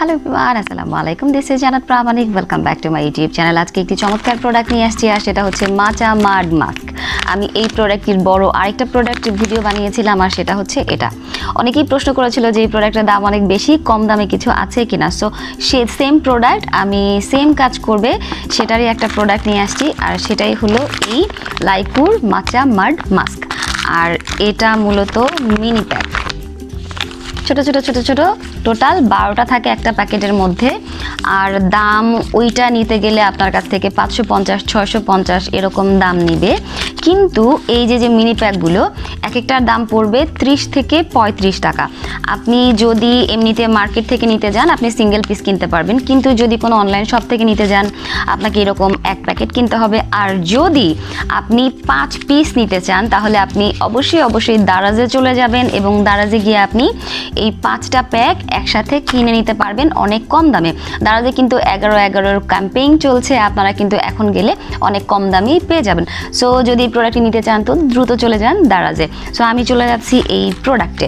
Hello everyone, আসসালামু আলাইকুম। This is Janat Pramanik. Welcome back to my YouTube channel. আজকে একটি চমৎকার প্রোডাক্ট নিয়ে আসছি, আর সেটা হচ্ছে MatchaMud মাস্ক। আমি এই প্রোডাক্টটির বড় আরেকটা প্রোডাক্ট ভিডিও বানিয়েছিলাম, আর সেটা হচ্ছে এটা। অনেকেই প্রশ্ন করেছিল যে এই প্রোডাক্টের দাম অনেক বেশি, কম দামে কিছু আছে কিনা। সো সে সেম প্রোডাক্ট, আমি সেম কাজ করবে সেটারই একটা প্রোডাক্ট নিয়ে আসছি, আর সেটাই হলো এই লাইকুর MatchaMud মাস্ক। আর এটা মূলত মিনি প্যাক, ছোট ছোট ছোট ছোট, টোটাল 12টা থাকে একটা প্যাকেটের মধ্যে। আর দাম ওইটা নিতে গেলে আপনার কাছ থেকে 550 650 এরকম দাম নিবে। কিন্তু এই যে মিনি প্যাকগুলো এক একটার দাম পড়বে 30 থেকে 35 টাকা। আপনি যদি এমনিতে মার্কেট থেকে নিতে যান আপনি সিঙ্গেল পিস কিনতে পারবেন, কিন্তু যদি কোনো অনলাইন শপ থেকে নিতে যান আপনাকে এরকম এক প্যাকেট কিনতে হবে। আর যদি আপনি 5 পিস নিতে চান তাহলে আপনি অবশ্যই দারাজে চলে যাবেন, এবং দারাজে গিয়ে আপনি এই 5টা প্যাক একসাথে কিনে নিতে পারবেন অনেক কম দামে। দারাজে কিন্তু 11-11 ক্যাম্পেইন চলছে, আপনারা কিন্তু এখন গেলে অনেক কম দামেই পেয়ে যাবেন। সো যদি প্রোডাক্টটি নিতে চান তো দ্রুত চলে যান দারাজে। সো আমি চলে যাচ্ছি এই প্রোডাক্টে।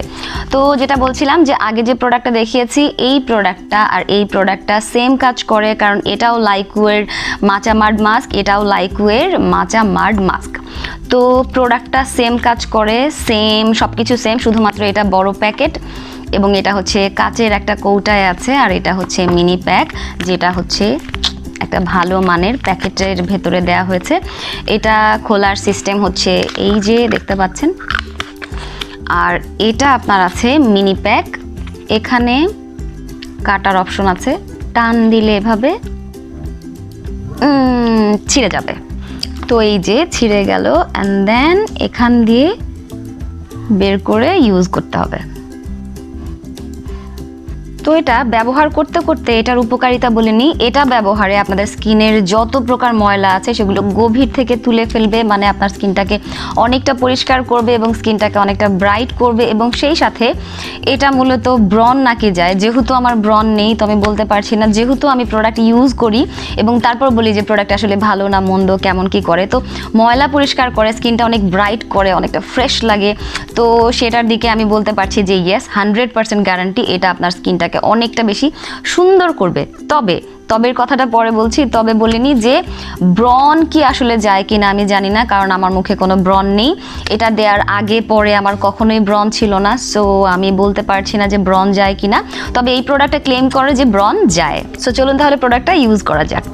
তো যেটা বলছিলাম যে আগে যে প্রোডাক্টটা দেখিয়েছি এই প্রোডাক্টটা আর এই প্রোডাক্টটা সেম কাজ করে, কারণ এটাও লাইকুয়ের MatchaMud মাস্ক, এটাও লাইকুয়ের MatchaMud মাস্ক। তো প্রোডাক্টটা সেম কাজ করে, সেম সব কিছু সেম, শুধুমাত্র এটা বড় প্যাকেট এবং এটা হচ্ছে কাচের একটা কৌটায় আছে, আর এটা হচ্ছে মিনি প্যাক, যেটা হচ্ছে একটা ভালো মানের প্যাকেটের ভেতরে দেয়া হয়েছে। এটা খোলার সিস্টেম হচ্ছে এই যে দেখতে পাচ্ছেন। আর এটা আপনার আছে মিনি প্যাক, এখানে কাটার অপশন আছে, টান দিলে এভাবে ছিঁড়ে যাবে। তো এই যে ছিঁড়ে গেল, অ্যান্ড দেন এখান দিয়ে বের করে ইউজ করতে হবে। তো এটা ব্যবহার করতে করতে এটার উপকারিতা বলে নিই। এটা ব্যবহারে আপনাদের স্কিনের যত প্রকার ময়লা আছে সেগুলো গভীর থেকে তুলে ফেলবে, মানে আপনার স্কিনটাকে অনেকটা পরিষ্কার করবে এবং স্কিনটাকে অনেকটা ব্রাইট করবে। এবং সেই সাথে এটা মূলত ব্রণ নাকি যায়, যেহেতু আমার ব্রণ নেই তো আমি বলতে পারছি না, যেহেতু আমি প্রোডাক্ট ইউজ করি এবং তারপর বলি যে প্রোডাক্ট আসলে ভালো না মন্দ, কেমন কি করে। তো ময়লা পরিষ্কার করে, স্কিনটা অনেক ব্রাইট করে, অনেকটা ফ্রেশ লাগে। তো সেটার দিকে আমি বলতে পারছি যে ইয়েস, 100% গ্যারান্টি এটা আপনার স্কিনটাকে অনেকটা বেশি সুন্দর করবে। তবের কথাটা পরে বলছি। তবে বলিনি যে ব্রণ কি আসলে যায় কিনা আমি জানি না, কারণ আমার মুখে কোনো ব্রণ নেই। এটা দেওয়ার আগে পরে আমার কখনোই ব্রণ ছিল না, সো আমি বলতে পারছি না যে ব্রণ যায় কিনা। তবে এই প্রোডাক্টটা ক্লেম করে যে ব্রণ যায়। সো চলুন তাহলে প্রোডাক্টটা ইউজ করা যাক।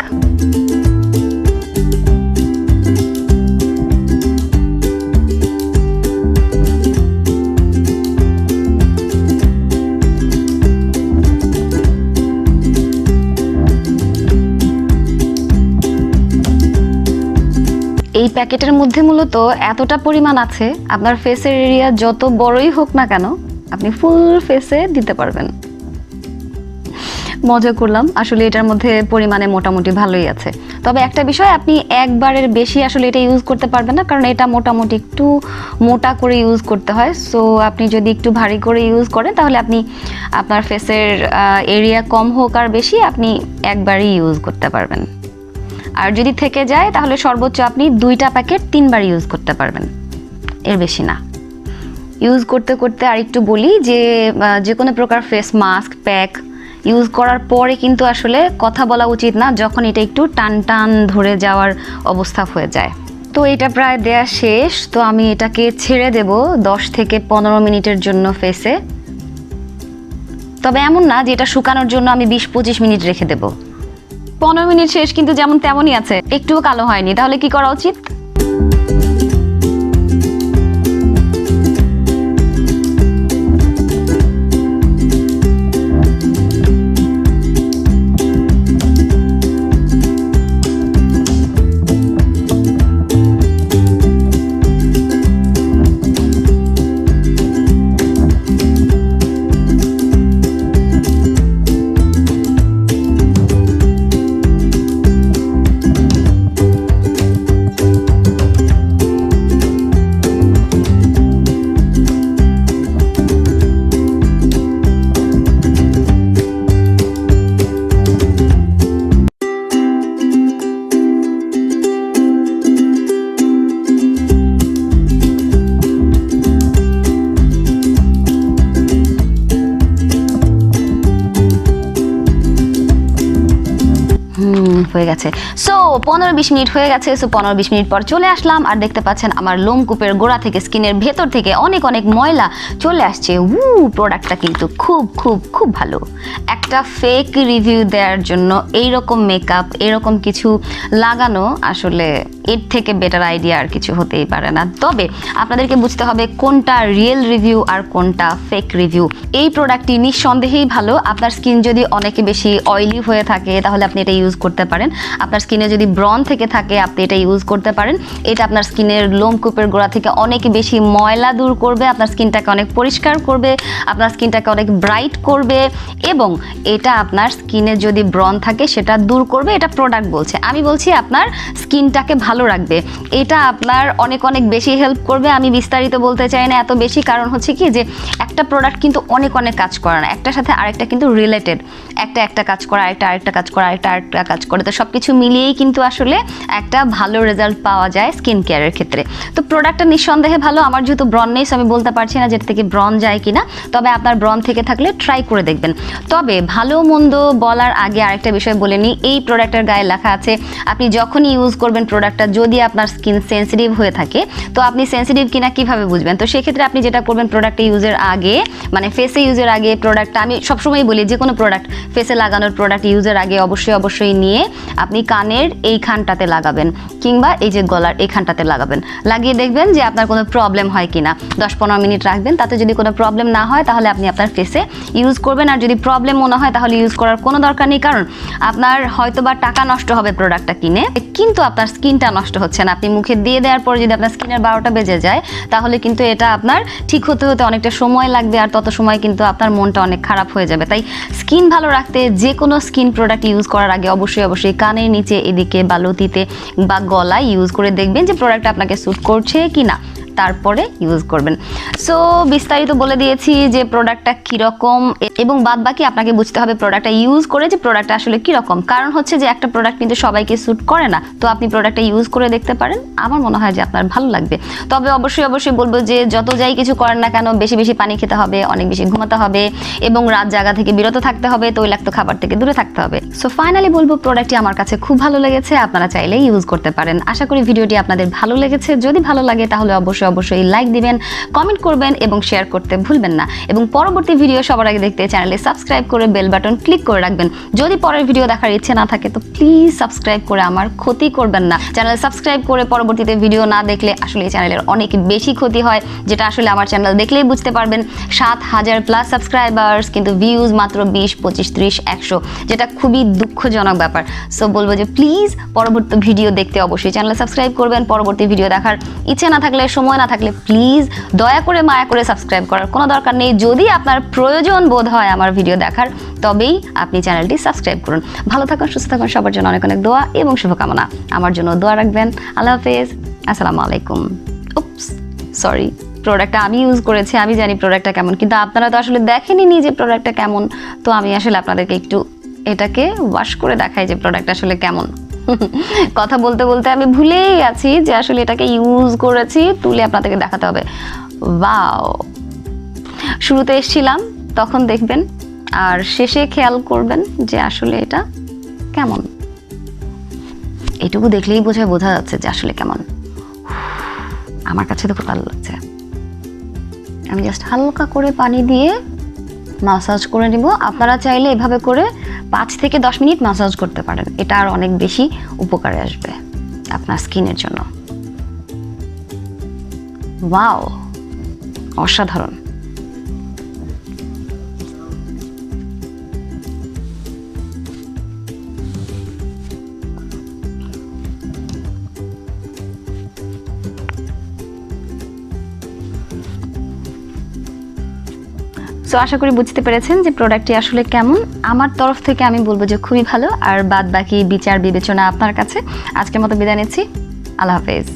এই প্যাকেটের মধ্যে মূলত এতটা পরিমাণ আছে, আপনার ফেসের এরিয়া যত বড়ই হোক না কেন আপনি ফুল ফেসে দিতে পারবেন। মজা করলাম, আসলে এটার মধ্যে পরিমাণে মোটামুটি ভালোই আছে। তবে একটা বিষয়, আপনি একবারের বেশি আসলে এটা ইউজ করতে পারবেন না, কারণ এটা মোটামুটি একটু মোটা করে ইউজ করতে হয়। সো আপনি যদি একটু ভারী করে ইউজ করেন তাহলে আপনি আপনার ফেসের এরিয়া কম হোক আর বেশি আপনি একবারই ইউজ করতে পারবেন। আর যদি থেকে যায় তাহলে সর্বোচ্চ আপনি 2টা প্যাকেট 3বার ইউজ করতে পারবেন, এর বেশি না। ইউজ করতে করতে আর একটু বলি যে কোনো প্রকার ফেস মাস্ক প্যাক ইউজ করার পরে কিন্তু আসলে কথা বলা উচিত না যখন এটা একটু টান টান ধরে যাওয়ার অবস্থা হয়ে যায়। তো এটা প্রায় দেয়া শেষ, তো আমি এটাকে ছেড়ে দেব 10 থেকে 15 মিনিটের জন্য ফেসে। তবে এমন না যে এটা শুকানোর জন্য আমি 20-25 মিনিট রেখে দেব। 15 মিনিট শেষ, কিন্তু যেমন তেমনই আছে, একটুও কালো হয়নি। তাহলে কি করা উচিত? হয়ে গেছে। সো 15-20 মিনিট হয়ে গেছে। সো 15-20 মিনিট পর চলে আসলাম, আর দেখতে পাচ্ছেন আমার লোমকূপের গোড়া থেকে, স্কিনের ভেতর থেকে অনেক অনেক ময়লা চলে আসছে। প্রোডাক্টটা কিন্তু খুব খুব খুব ভালো। একটা ফেক রিভিউ দেওয়ার জন্য এইরকম মেকআপ, এরকম কিছু লাগানো, আসলে এর থেকে বেটার আইডিয়া আর কিছু হতেই পারে না। তবে আপনাদেরকে বুঝতে হবে কোনটা রিয়েল রিভিউ আর কোনটা ফেক রিভিউ। এই প্রোডাক্টটি নিঃসন্দেহেই ভালো। আপনার স্কিন যদি অনেক বেশি অয়েলি হয়ে থাকে তাহলে আপনি এটা ইউজ করতে পারেন। আপনার স্কিনে যদি ব্রন থেকে থাকে আপনি এটা ইউজ করতে পারেন। এটা আপনার স্কিনের লোমকূপের গোড়া থেকে অনেক বেশি ময়লা দূর করবে, আপনার স্কিনটাকে অনেক পরিষ্কার করবে, আপনার স্কিনটাকে অনেক ব্রাইট করবে, এবং এটা আপনার স্কিনে যদি ব্রন থাকে সেটা দূর করবে। এটা প্রোডাক্ট বলছে, আমি বলছি আপনার স্কিনটাকে ভালো রাখবে। এটা আপনার অনেক অনেক বেশি হেল্প করবে। আমি বিস্তারিত বলতে চাই না এত বেশি, কারণ হচ্ছে কি যে একটা প্রোডাক্ট কিন্তু অনেক অনেক কাজ করে না, একটার সাথে আরেকটা কিন্তু রিলেটেড। একটা কাজ করে, আরেকটা কাজ করে, আরেকটা কাজ করে, তো সব কিছু মিলিয়েই কিন্তু আসলে একটা ভালো রেজাল্ট পাওয়া যায় স্কিন কেয়ারের ক্ষেত্রে। তো প্রোডাক্টটা নিঃসন্দেহে ভালো। আমার যেহেতু ব্রন নেই আমি বলতে পারছি না যেটা থেকে ব্রন যায় কিনা, তবে আপনার ব্রন থেকে থাকলে ট্রাই করে দেখবেন। তবে ভালো মন্দ বলার আগে আরেকটা বিষয় বলে নিই, এই প্রোডাক্টের গায়ে লেখা আছে আপনি যখনই ইউজ করবেন প্রোডাক্টটা, যদি আপনার স্কিন সেন্সিটিভ হয়ে থাকে, তো আপনি সেন্সিটিভ কিনা কিভাবে বুঝবেন? তো সেক্ষেত্রে আপনি যেটা করবেন, প্রোডাক্টটা ইউজের আগে, মানে ফেসে ইউজের আগে প্রোডাক্টটা, আমি সবসময় বলি যে কোনো প্রোডাক্ট, ফেসে লাগানোর প্রোডাক্ট ইউজের আগে অবশ্যই নিয়ে আপনি কানের এইখানটাতে লাগাবেন, কিংবা এই যে গলার এইখানটাতে লাগাবেন। লাগিয়ে দেখবেন যে আপনার কোনো প্রবলেম হয় কিনা। 10-15 মিনিট রাখবেন, তাতে যদি কোনো প্রবলেম না হয় তাহলে আপনি আপনার ফেসে ইউজ করবেন। আর যদি প্রবলেম মনে হয় তাহলে ইউজ করার কোনো দরকার নেই, কারণ আপনার হয়তোবা টাকা নষ্ট হবে প্রোডাক্টটা কিনে, কিন্তু আপনার স্কিনটা নষ্ট হচ্ছে না। আপনি মুখে দিয়ে দেওয়ার পর যদি আপনার স্কিনের 12টা বেজে যায় তাহলে কিন্তু এটা আপনার ঠিক হতে অনেকটা সময় লাগবে, আর তত সময় কিন্তু আপনার মনটা অনেক খারাপ হয়ে যাবে। তাই স্কিন ভালো রাখতে যে কোনো স্কিন প্রোডাক্ট ইউজ করার আগে অবশ্যই কানের নিচে, এদিকে বা লতিতে বা গলায় ইউজ করে দেখবেন যে প্রোডাক্টটা আপনাকে স্যুট করছে কিনা, তারপরে ইউজ করবেন। সো বিস্তারিত বলে দিয়েছি যে প্রোডাক্টটা কীরকম, এবং বাদ বাকি আপনাকে বুঝতে হবে প্রোডাক্টটা ইউজ করে যে প্রোডাক্টটা আসলে কীরকম। কারণ হচ্ছে যে একটা প্রোডাক্ট কিন্তু সবাইকে স্যুট করে না, তো আপনি প্রোডাক্টটা ইউজ করে দেখতে পারেন, আমার মনে হয় যে আপনার ভালো লাগবে। তবে অবশ্যই বলবো যে যত যাই কিছু করেন না কেন, বেশি বেশি পানি খেতে হবে, অনেক বেশি ঘুমাতে হবে, এবং রাত জাগা থেকে বিরত থাকতে হবে, তৈলাক্ত খাবার থেকে দূরে থাকতে হবে। সো ফাইনালি বলবো প্রোডাক্টটি আমার কাছে খুব ভালো লেগেছে, আপনারা চাইলে ইউজ করতে পারেন। আশা করি ভিডিওটি আপনাদের ভালো লেগেছে। যদি ভালো লাগে তাহলে অবশ্যই লাইক দিবেন, কমেন্ট করবেন এবং শেয়ার করতে ভুলবেন না। এবং পরবর্তী ভিডিও সবার আগে দেখতে চ্যানেলে সাবস্ক্রাইব করে বেল বাটন ক্লিক করে রাখবেন। যদি পরের ভিডিও দেখার ইচ্ছে না থাকে তো প্লিজ সাবস্ক্রাইব করে আমার ক্ষতি করবেন না। চ্যানেল সাবস্ক্রাইব করে পরবর্তীতে ভিডিও না দেখলে আসলে এই চ্যানেলের অনেক বেশি ক্ষতি হয়, যেটা আসলে আমার চ্যানেল দেখলেই বুঝতে পারবেন। 7,000+ সাবস্ক্রাইবার্স, কিন্তু ভিউজ মাত্র 20, 25, 30, 100, যেটা খুবই দুঃখজনক ব্যাপার। সো বলবো যে প্লিজ পরবর্তী ভিডিও দেখতে অবশ্যই চ্যানেল সাবস্ক্রাইব করবেন। পরবর্তী ভিডিও দেখার ইচ্ছে না থাকলে, সময় না থাকলে প্লিজ দয়া করে মায়া করে সাবস্ক্রাইব করার কোনো দরকার নেই। যদি আপনার প্রয়োজন বোধ হয় আমার ভিডিও দেখার, তবেই আপনি চ্যানেলটি সাবস্ক্রাইব করুন। ভালো থাকুন, সুস্থ থাকুন, সবার জন্য অনেক অনেক দোয়া এবং শুভকামনা। আমার জন্য দোয়া রাখবেন। আল্লাহ হাফেজ, আসসালামু আলাইকুম। উপস, সরি, প্রোডাক্টটা আমি ইউজ করেছি, আমি জানি প্রোডাক্টটা কেমন, কিন্তু আপনারা তো আসলে দেখেনি যে প্রোডাক্টটা কেমন। তো আমি আসলে আপনাদেরকে একটু এটাকে ওয়াশ করে দেখাই যে প্রোডাক্ট আসলে কেমন। কথা বলতে বলতে আমি ভুলেই গেছি যে আসলে এটাকে ইউজ করেছি, তুলে আপনাদেরকে দেখাতে হবে। ওয়াও, শুরুতে এসেছিলাম তখন দেখবেন, আর শেষে খেয়াল করবেন যে আসলে এটা কেমন। এটুকু দেখলেই বোঝা যাচ্ছে যে আসলে কেমন। আমার কাছে তো খুব ভালো লাগছে। আমি জাস্ট হালকা করে পানি দিয়ে মাসাজ করে নিব। আপনারা চাইলে এভাবে করে 5 থেকে 10 মিনিট মাসাজ করতে পারেন, এটা আর অনেক বেশি উপকারে আসবে আপনার স্কিনের জন্য। ওয়াও, অসাধারণ। সো আশা করি বুঝতে পেরেছেন যে প্রোডাক্টটি আসলে কেমন। আমার তরফ থেকে আমি বলবো যে খুবই ভালো, আর বাদ বাকি বিচার বিবেচনা আপনার কাছে। আজকের মতো বিদায় নিচ্ছি। আল্লাহ হাফেজ।